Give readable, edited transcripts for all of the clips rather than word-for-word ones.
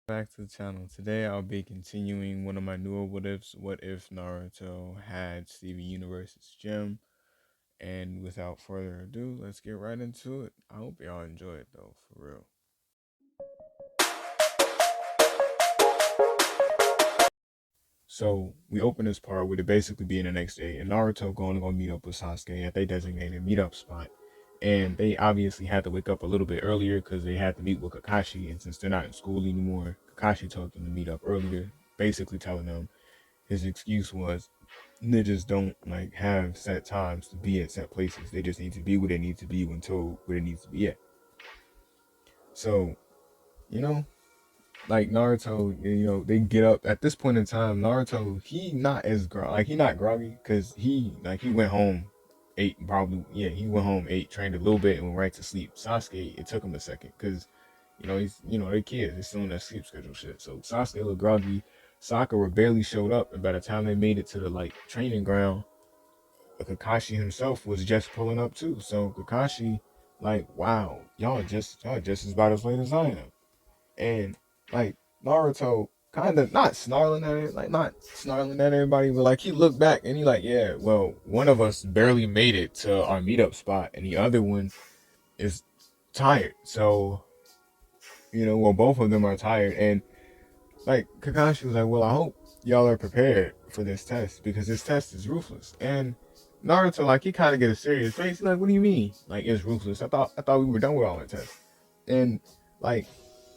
Back to the channel. Today I'll be continuing one of my newer what ifs. What if Naruto had Steven Universe's gem? And without further ado, let's get right into it. I hope y'all enjoy it though, for real. So we open this part with it basically being the next day and Naruto going to go meet up with Sasuke at their designated meetup spot. And they obviously had to wake up a little bit earlier because they had to meet with Kakashi. And since they're not in school anymore, Kakashi told them to meet up earlier, basically telling them his excuse was ninjas don't like have set times to be at set places. They just need to be where they need to be when told where it needs to be at. So, you know, like Naruto, they get up at this point in time. Naruto, he not as he not groggy because he went home, ate probably he went home, ate, trained a little bit, and went right to sleep. Sasuke, it took him a second because he's they're kids, they're still on that sleep schedule shit. So Sasuke looked groggy. Sakura barely showed up, and by the time they made it to the like training ground, Kakashi himself was just pulling up too. So Kakashi, like, wow, y'all just as about as late as I am. And like Naruto kind of not snarling at it, like not snarling at everybody, but like he looked back and he like, yeah, well, one of us barely made it to our meetup spot and the other one is tired. So, well, both of them are tired. And like Kakashi was like, well, I hope y'all are prepared for this test because this test is ruthless. And Naruto, like, he kind of get a serious face. He's like, what do you mean? Like, it's ruthless. I thought we were done with all the tests. And like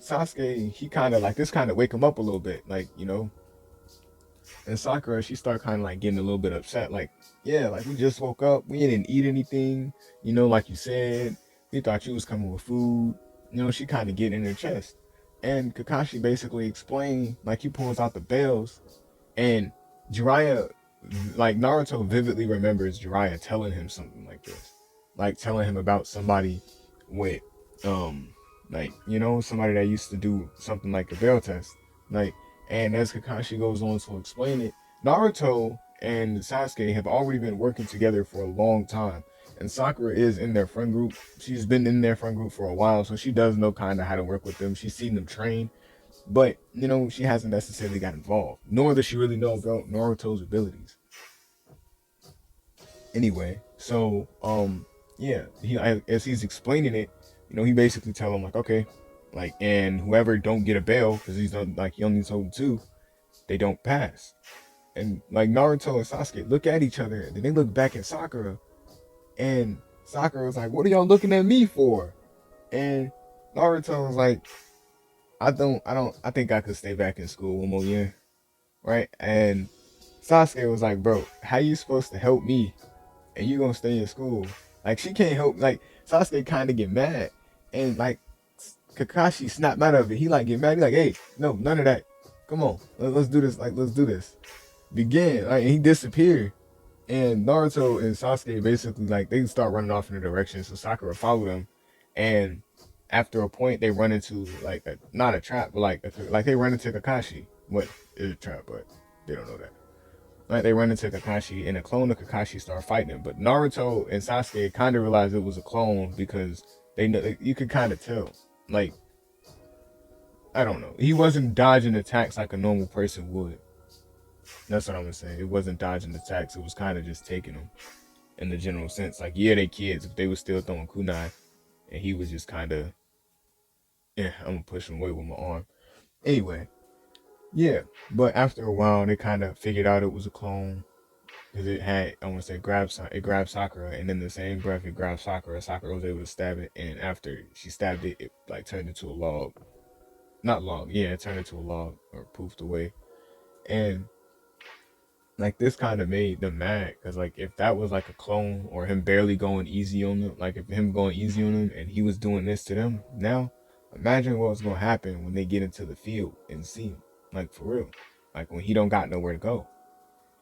Sasuke, he kind of like this kind of wake him up a little bit, like And Sakura, she start kind of like getting a little bit upset, like, yeah, like we just woke up, we didn't eat anything, like you said, we thought you was coming with food, she kind of getting in her chest. And Kakashi basically explained, like he pulls out the bells, and Jiraiya, like Naruto vividly remembers Jiraiya telling him something like this, like telling him about somebody with, somebody that used to do something like a bell test, like. And as Kakashi goes on to explain it, Naruto and Sasuke have already been working together for a long time. And Sakura is in their friend group. She's been in their friend group for a while, so she does know kind of how to work with them. She's seen them train, but she hasn't necessarily got involved, nor does she really know about Naruto's abilities. Anyway, so yeah, as he's explaining it, he basically tell him like, okay, like, and whoever don't get a bail because he's not like he only told two, they don't pass. And like Naruto and Sasuke look at each other, and then they look back at Sakura, and Sakura was like, "What are y'all looking at me for?" And Naruto was like, I think I could stay back in school one more year, right?" And Sasuke was like, "Bro, how you supposed to help me, and you gonna stay in school? Like she can't help." Like Sasuke kind of get mad, and like Kakashi snapped out of it. He like get mad. He like, "Hey, no, none of that. Come on, let's do this. Like let's do this." Begin. Like he disappeared. And Naruto and Sasuke basically like they start running off in a direction, so Sakura followed them. And after a point, they run into like not a trap, but like they run into Kakashi. What is a trap? But they don't know that. Like they run into Kakashi, and a clone of Kakashi start fighting him. But Naruto and Sasuke kind of realized it was a clone because they know you could kind of tell. Like I don't know, he wasn't dodging attacks like a normal person would. That's what I'm gonna say. It wasn't dodging attacks. It was kind of just taking them in the general sense. Like, yeah, they kids, but they were still throwing kunai, and he was just kind of, yeah, I'm gonna push him away with my arm. Anyway, yeah. But after a while, they kind of figured out it was a clone because it had, I want to say, it grabbed Sakura, and in the same breath, it grabbed Sakura. Sakura was able to stab it, and after she stabbed it, it like turned into a log. Not log, yeah, it turned into a log or poofed away. And like this kind of made them mad because like if that was like a clone or him barely going easy on them, like if him going easy on them and he was doing this to them, now imagine what's gonna happen when they get into the field and see him, like for real, like when he don't got nowhere to go.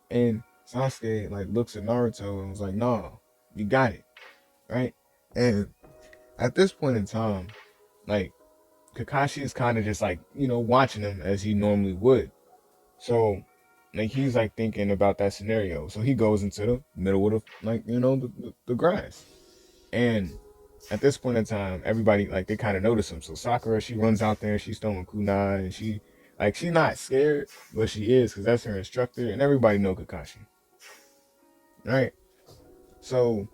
And Sasuke like looks at Naruto and was like, "Nah, you got it, right?" And at this point in time, like Kakashi is kind of just like watching him as he normally would. So like he's like thinking about that scenario. So he goes into the middle of the like the grass. And at this point in time, everybody like they kind of notice him. So Sakura, she runs out there, she's throwing kunai, and she's not scared, but she is because that's her instructor, and everybody know Kakashi, right? So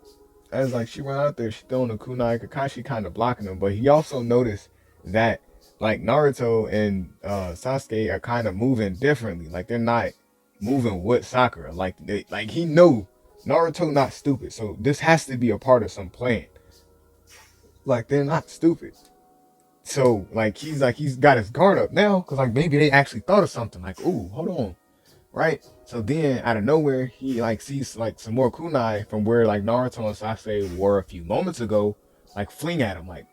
as like she run out there, she throwing a kunai. Kakashi kind of blocking him, but he also noticed that like Naruto and Sasuke are kind of moving differently. Like they're not moving with Sakura. Like he know Naruto not stupid, so this has to be a part of some plan. Like they're not stupid. So like he's got his guard up now because like maybe they actually thought of something. Like ooh, hold on, right? So then out of nowhere, he like sees like some more kunai from where like Naruto and Sasuke were a few moments ago, like fling at him, like,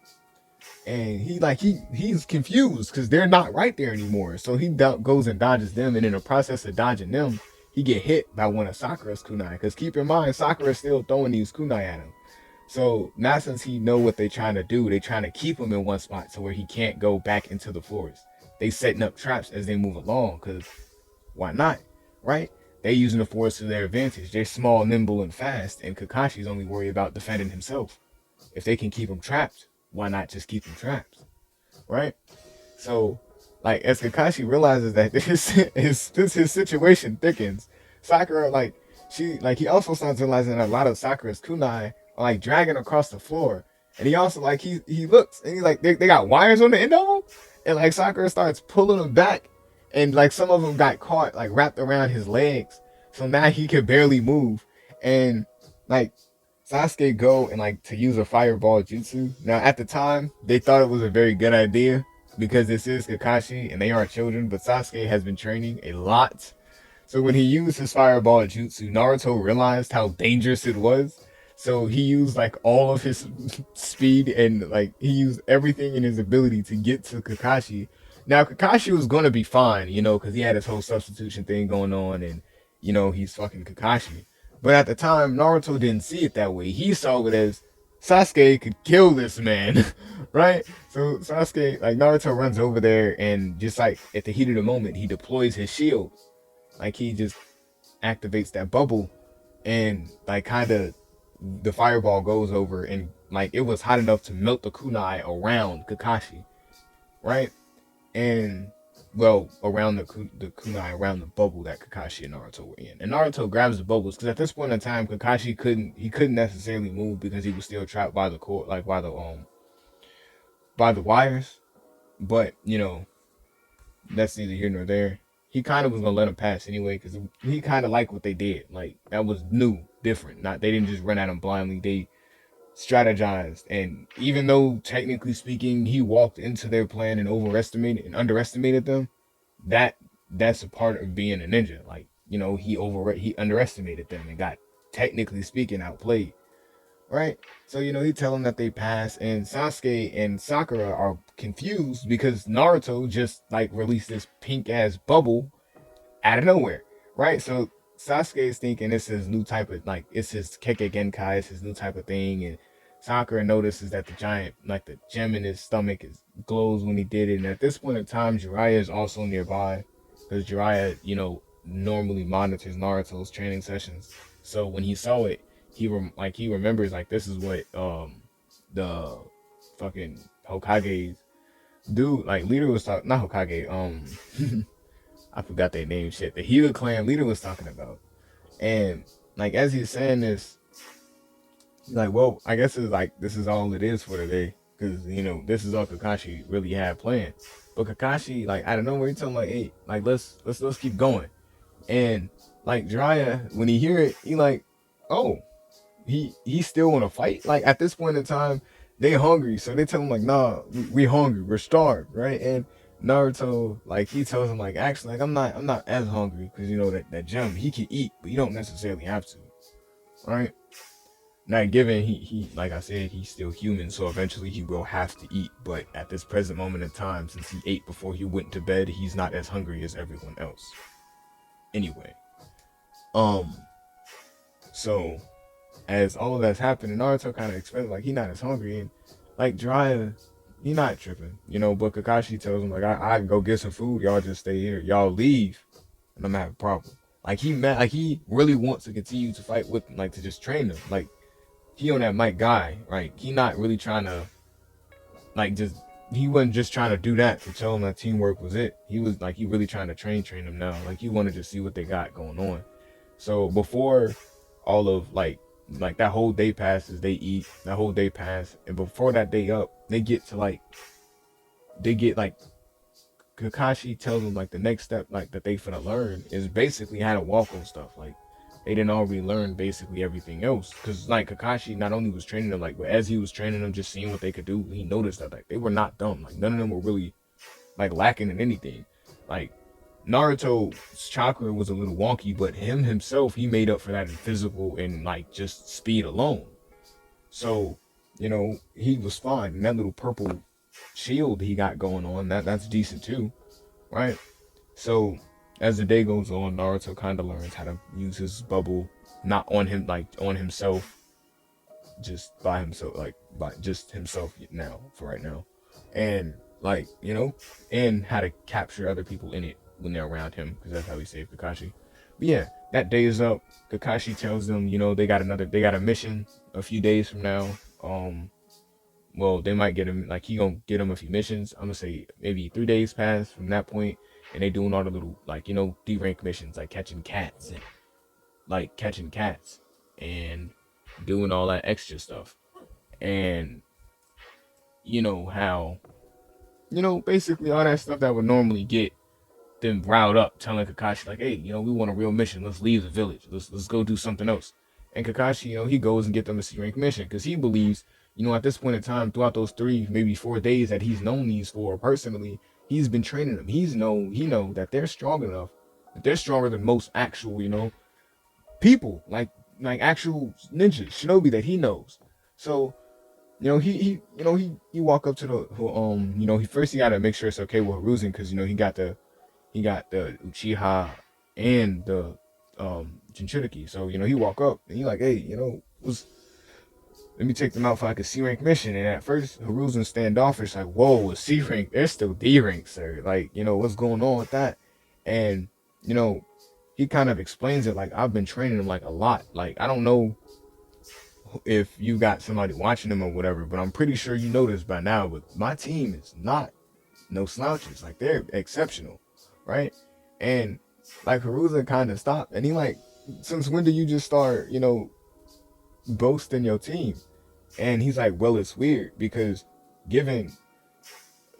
and he's confused because they're not right there anymore. So he goes and dodges them, and in the process of dodging them, he get hit by one of Sakura's kunai. Because keep in mind, Sakura's still throwing these kunai at him. So now since he know what they trying to do, they trying to keep him in one spot to where he can't go back into the forest. They setting up traps as they move along because why not, right? They using the force to their advantage. They're small, nimble, and fast, and Kakashi's only worried about defending himself. If they can keep him trapped, why not just keep him trapped, right? So, like as Kakashi realizes that his situation thickens, Sakura he also starts realizing that a lot of Sakura's kunai are like dragging across the floor, and he also like he looks and he like they got wires on the end of them, and like Sakura starts pulling them back, and like some of them got caught like wrapped around his legs, so now he could barely move, and like Sasuke go and like to use a fireball jutsu. Now at the time they thought it was a very good idea because this is Kakashi and they are children, but Sasuke has been training a lot. So when he used his fireball jutsu, Naruto realized how dangerous it was. So he used like all of his speed and like he used everything in his ability to get to Kakashi. Now Kakashi was gonna be fine, because he had his whole substitution thing going on, and he's fucking Kakashi. But at the time, Naruto didn't see it that way. He saw it as Sasuke could kill this man, right? So Sasuke, like Naruto runs over there and just like at the heat of the moment, he deploys his shield. Like he just activates that bubble and like kind of the fireball goes over and like it was hot enough to melt the kunai around Kakashi, right? And well, around the kunai, around the bubble that Kakashi and Naruto were in. And Naruto grabs the bubbles because at this point in time, Kakashi couldn't necessarily move because he was still trapped by the cord, like by the wires. But that's neither here nor there. He kind of was gonna let him pass anyway because he kind of liked what they did. Like that was new, different. Not they didn't just run at him blindly. They strategized, and even though technically speaking he walked into their plan and overestimated and underestimated them, that's a part of being a ninja. Like he underestimated them and got technically speaking outplayed, right? So he tell them that they pass, and Sasuke and Sakura are confused because Naruto just like released this pink ass bubble out of nowhere, right? So Sasuke is thinking it's his new type of like it's his Keke Genkai, it's his new type of thing, and Sakura notices that the giant like the gem in his stomach is glows when he did it. And at this point in time, Jiraiya is also nearby because Jiraiya, normally monitors Naruto's training sessions. So when he saw it, he remembers like this is what the fucking Hokage's dude like leader was talking, not Hokage, I forgot their name, shit, the Hyuga clan leader was talking about. And like as he's saying this, he's like, well, I guess it's like this is all it is for today. Cause this is all Kakashi really had planned. But Kakashi, like I don't know where he told him like, hey, like let's keep going. And like Jiraiya, when he hear it, he like, oh, he still want to fight. Like at this point in time, they hungry, so they tell him like, nah, we hungry, we're starved, right? And Naruto, like he tells him like, actually, like I'm not as hungry because that gem he can eat, but you don't necessarily have to, right? Now, given he like I said, he's still human, so eventually he will have to eat. But at this present moment in time, since he ate before he went to bed, he's not as hungry as everyone else. Anyway, so as all of that's happening, Naruto kind of expressed like he not as hungry, and like Jiraiya, he not tripping, But Kakashi tells him like I can go get some food, y'all just stay here, y'all leave, and I'm gonna have a problem. Like he really wants to continue to fight with him, like to just train them, like he on that Mike guy, right? He not really trying to like just he wasn't just trying to do that to tell him that teamwork was it. He was like he really trying to train them now. Like he wanted to see what they got going on. So before all of like that whole day passes, they eat, that whole day pass, and before that day up, they get like Kakashi tells them like the next step like that they finna learn is basically how to walk on stuff. Like they didn't already learn basically everything else. Cause like Kakashi not only was training them, like but as he was training them, just seeing what they could do, he noticed that like they were not dumb. Like none of them were really like lacking in anything. Like Naruto's chakra was a little wonky, but him himself, he made up for that in physical and like just speed alone. So, he was fine. And that little purple shield he got going on, that's decent too, right? So as the day goes on, Naruto kind of learns how to use his bubble, not on him, like on himself, just by himself, like by just himself now for right now, and like and how to capture other people in it when they're around him, because that's how he saved Kakashi. But yeah, that day is up. Kakashi tells them, they got a mission a few days from now. Well, they might get him, like he gonna get him a few missions. I'm gonna say maybe 3 days pass from that point, and they doing all the little like D-rank missions like catching cats and doing all that extra stuff. And how basically all that stuff that would normally get them riled up, telling Kakashi like, hey, we want a real mission. Let's leave the village. Let's go do something else. And Kakashi, he goes and get them a C-rank mission because he believes, at this point in time, throughout those 3, maybe 4 days that he's known these for personally, he's been training them. He know that they're strong enough, that they're stronger than most actual, people, like actual ninjas, shinobi that he knows. So, he walk up to the, he got to make sure it's okay with Hiruzen because, he got the Uchiha and the Jinchuriki. So, he walk up and he like, hey, let me take them out for like a C-rank mission. And at first, Hiruzen standoffish, like, whoa, a C-rank, they're still D-rank, sir. Like, what's going on with that? And, he kind of explains it like, I've been training them like a lot. Like, I don't know if you got somebody watching them or whatever, but I'm pretty sure you know this by now, but my team is not no slouches. Like, they're exceptional, right? And like Hiruzen kind of stopped and he like, since when did you just start boasting your team? And he's like, well, it's weird because given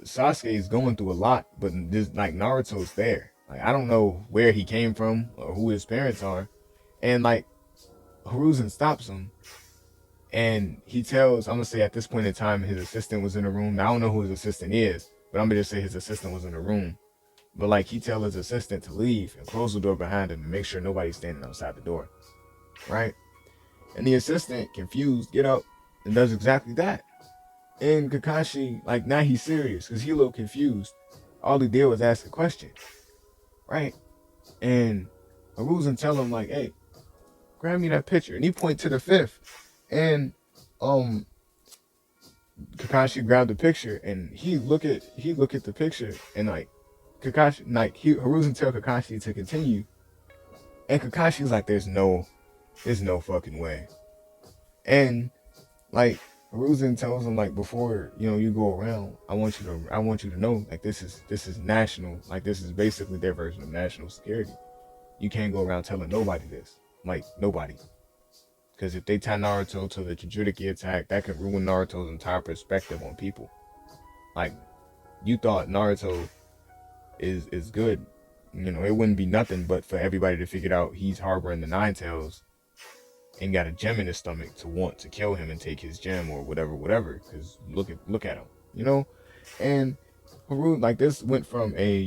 Sasuke is going through a lot, but just like Naruto's there, like I don't know where he came from or who his parents are. And like Hiruzen stops him and he tells, I'm gonna say at this point in time his assistant was in the room. Now, I don't know who his assistant is, but I'm gonna just say his assistant was in the room. But like he tells his assistant to leave and close the door behind him and make sure nobody's standing outside the door, right? And the assistant, confused, get up and does exactly that. And Kakashi, like now he's serious because he a little confused. All he did was ask a question, right? And Hiruzen tell him like, hey, grab me that picture. And he point to the 5th. And Kakashi grabbed the picture and he look at the picture and like Kakashi, like Hiruzen tell Kakashi to continue. And Kakashi's like, there's no fucking way. And like Hiruzen tells him like, before you go around, I want you to know like this is national, like this is basically their version of national security. You can't go around telling nobody this, like nobody, because if they tie Naruto to the Jinchuriki attack, that could ruin Naruto's entire perspective on people. Like you thought Naruto is good, it wouldn't be nothing but for everybody to figure out he's harboring the Nine Tails and got a gem in his stomach to want to kill him and take his gem or whatever. Because look at him, and Haru, like this went from a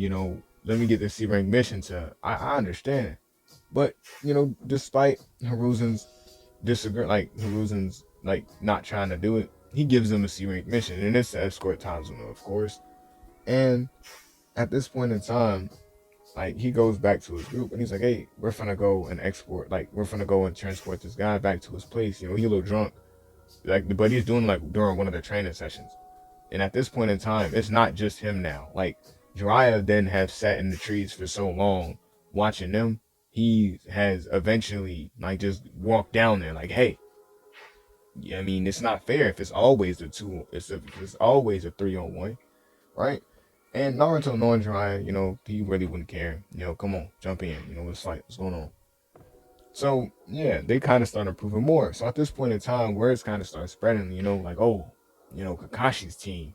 let me get this C-rank mission to I understand, but despite Hiruzen's like not trying to do it, he gives them a C-rank mission, and it's to escort Tanzuma, of course. And at this point in time, like he goes back to his group and he's like, hey, we're finna go and transport this guy back to his place. He a little drunk, like, but he's doing like during one of their training sessions. And at this point in time, it's not just him now. Like Jiraiya then have sat in the trees for so long watching them, he has eventually like just walked down there like, hey, I mean, it's not fair if it's always a two. If it's always a 3-on-1, right? And Naruto knowing Jiraiya, he really wouldn't care. Come on, jump in. Let's fight. What's going on? So yeah, they kind of started proving more. So at this point in time, words kind of start spreading. Like, oh, Kakashi's team,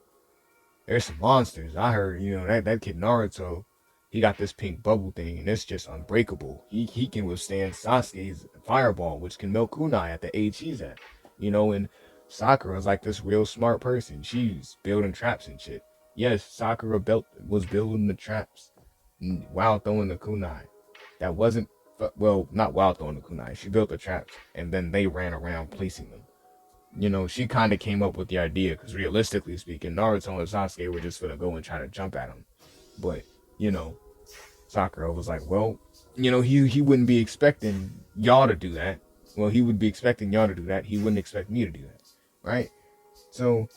there's some monsters. I heard, that kid Naruto, he got this pink bubble thing, and it's just unbreakable. He can withstand Sasuke's fireball, which can melt kunai at the age he's at. And Sakura's like this real smart person. She's building traps and shit. Yes, Sakura was building the traps while throwing the kunai. That wasn't not while throwing the kunai. She built the traps, and then they ran around placing them. She kind of came up with the idea because realistically speaking, Naruto and Sasuke were just gonna go and try to jump at him. But, Sakura was like, well, he wouldn't be expecting y'all to do that. Well, he would be expecting y'all to do that. He wouldn't expect me to do that. Right? So,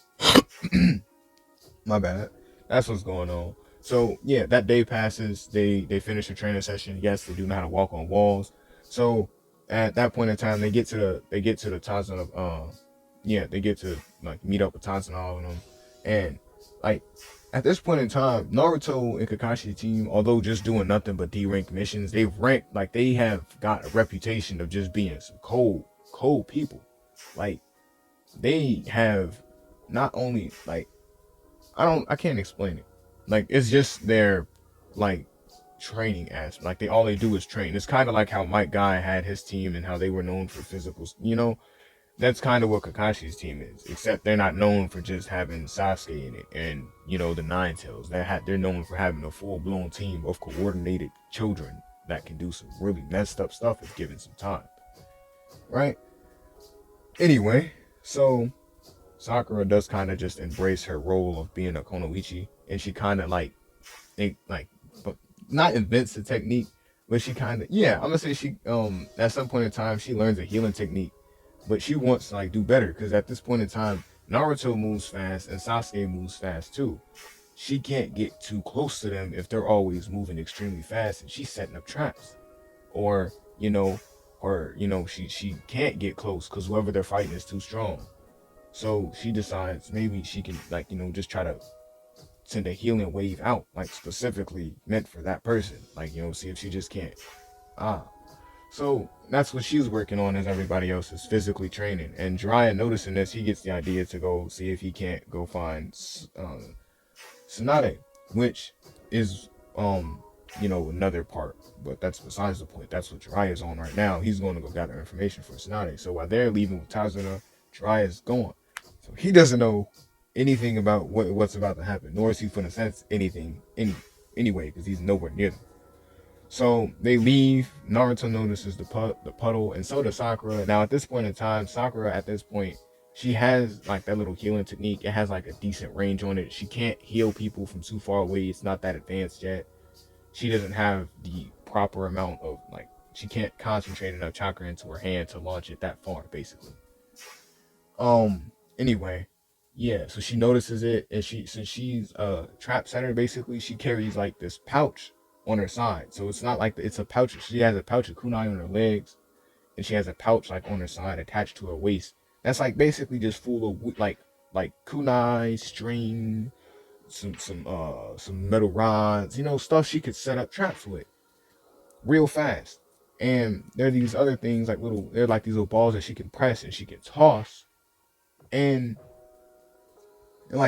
my bad. That's what's going on. So, yeah, that day passes. They finish the training session. Yes, they do know how to walk on walls. So, at that point in time, they get to the Tazuna they get to like meet up with Taz and all of them. And like at this point in time, Naruto and Kakashi's team, although just doing nothing but D-rank missions, they have got a reputation of just being some cold people. Like they have not only like I can't explain it. Like it's just their like training aspect. Like all they do is train. It's kind of like how Mike Guy had his team and how they were known for physicals, That's kind of what Kakashi's team is, except they're not known for just having Sasuke in it and, the Nine Tails. They're known for having a full-blown team of coordinated children that can do some really messed up stuff if given some time. Right? Anyway, so Sakura does kind of just embrace her role of being a Konoichi, and she kind of but not invents the technique, but she kind of, I'm gonna say she, at some point in time, she learns a healing technique. But she wants to do better because at this point in time, Naruto moves fast and Sasuke moves fast too. She can't get too close to them if they're always moving extremely fast and she's setting up traps. Or, she can't get close because whoever they're fighting is too strong. So she decides maybe she can just try to send a healing wave out, specifically meant for that person. See if she just can't. So that's what she's working on as everybody else is physically training. And Jiraiya noticing this, he gets the idea to go see if he can't go find Tsunade, which is another part. But that's besides the point. That's what Jiraiya's on right now. He's going to go gather information for Tsunade. So while they're leaving with Tazuna, Jiraiya's gone. So he doesn't know anything about what's about to happen, nor is he going to sense anything anyway, because he's nowhere near them. So they leave. Naruto notices the puddle, and so does Sakura. Now at this point in time, Sakura she has that little healing technique. It has a decent range on it. She can't heal people from too far away. It's not that advanced yet. She doesn't have the proper amount of she can't concentrate enough chakra into her hand to launch it that far, basically. Anyway, yeah. So she notices it, and since she's a trap setter, basically, she carries this pouch on her side. So it's not it's a pouch. She has a pouch of kunai on her legs, and she has a pouch on her side attached to her waist. That's basically just full of like kunai, string, some metal rods, stuff she could set up traps with real fast. And there are these other things they're these little balls that she can press and she can toss, and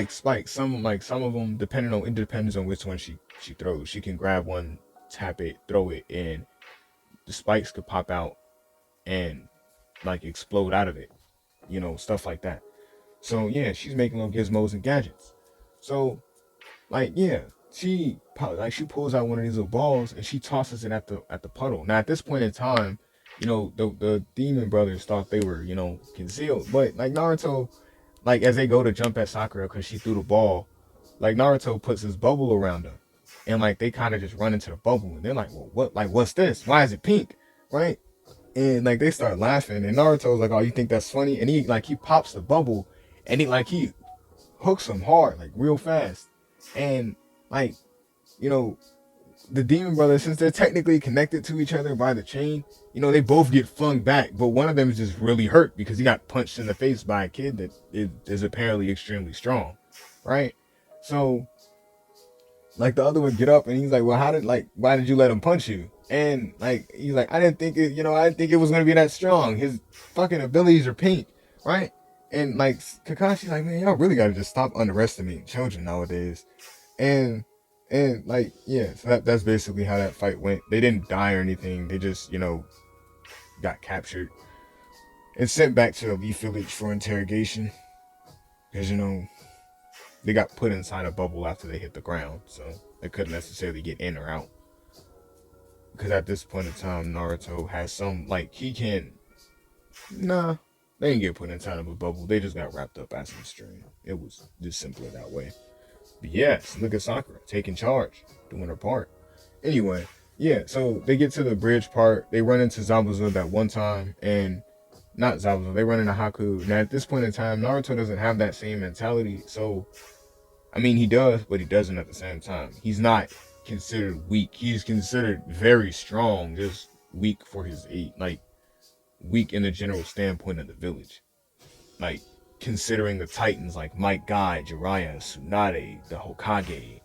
spikes. Some of them, it depends on which one she throws. She can grab one, tap it, throw it, and the spikes could pop out and explode out of it. Stuff like that. So yeah, she's making little gizmos and gadgets. So she pulls out one of these little balls and she tosses it at the puddle. Now at this point in time, the demon brothers thought they were concealed, but Naruto, as they go to jump at Sakura because she threw the ball, Naruto puts his bubble around her, and they kind of just run into the bubble, and they're like, well, what's this? Why is it pink, right? And they start laughing, and Naruto's like, oh, you think that's funny? And he pops the bubble, and he hooks him hard, real fast, and the demon brothers, since they're technically connected to each other by the chain, they both get flung back, but one of them is just really hurt because he got punched in the face by a kid that is apparently extremely strong, right? So, like, the other would get up and he's like, well, why did you let him punch you? And like, he's like, I didn't think it was gonna be that strong. His fucking abilities are pink, right? And like, Kakashi's like, man, y'all really gotta just stop underestimating children nowadays. And like, yeah, so that's basically how that fight went. They didn't die or anything. They just, got captured and sent back to the Leaf Village for interrogation. Because, they got put inside a bubble after they hit the ground, so they couldn't necessarily get in or out. Because at this point in time, Naruto has some, like, he can. Nah, they didn't get put inside of a bubble. They just got wrapped up as some string. It was just simpler that way. But yes, look at Sakura taking charge, doing her part. Anyway, yeah, so they get to the bridge part. They run into Zabuza that one time, and not Zabuza, they run into Haku. Now, at this point in time, Naruto doesn't have that same mentality, so I mean, he does, but he doesn't at the same time. He's not considered weak. He's considered very strong, just weak for his age, like weak in the general standpoint of the village. Like, considering the Titans like Might Guy, Jiraiya, Tsunade, the Hokage,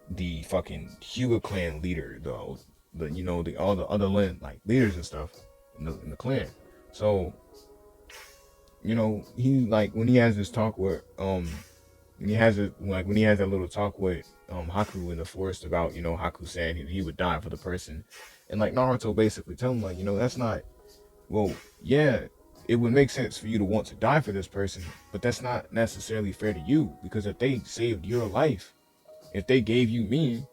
the fucking Hyuga clan leader, the all the other like leaders and stuff in the clan. So, he like when he has this talk with when he has that little talk with Haku in the forest about Haku saying he would die for the person, and like Naruto basically tell him like that's not, well, yeah, it would make sense for you to want to die for this person, but that's not necessarily fair to you, because if they saved your life, if they gave you meaning,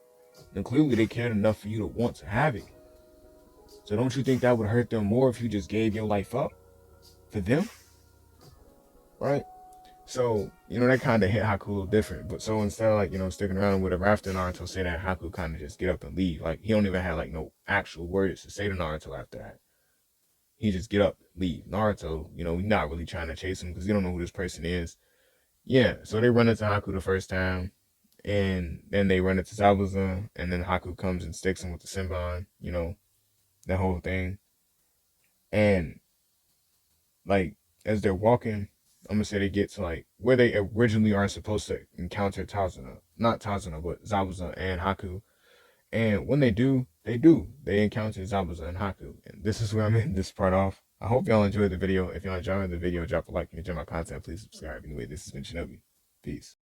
then clearly they cared enough for you to want to have it. So don't you think that would hurt them more if you just gave your life up for them, right? So, that kind of hit Haku a little different. But so instead of like, sticking around with whatever after Naruto say that, Haku kind of just get up and leave. Like, he don't even have like no actual words to say to Naruto after that. He just get up, leave. Naruto, he's not really trying to chase him because he don't know who this person is. Yeah, so they run into Haku the first time, and then they run into Zabuza, and then Haku comes and sticks him with the Senbon, that whole thing. And like, as they're walking, I'm gonna say they get to like where they originally are supposed to encounter not Tazuna, but Zabuza and Haku. And when they do, they encounter Zabuza and Haku. And this is where I'm ending this part off. I hope y'all enjoyed the video. If y'all enjoyed the video, drop a like. If you enjoy my content, please subscribe. Anyway, this has been Shinobi. Peace.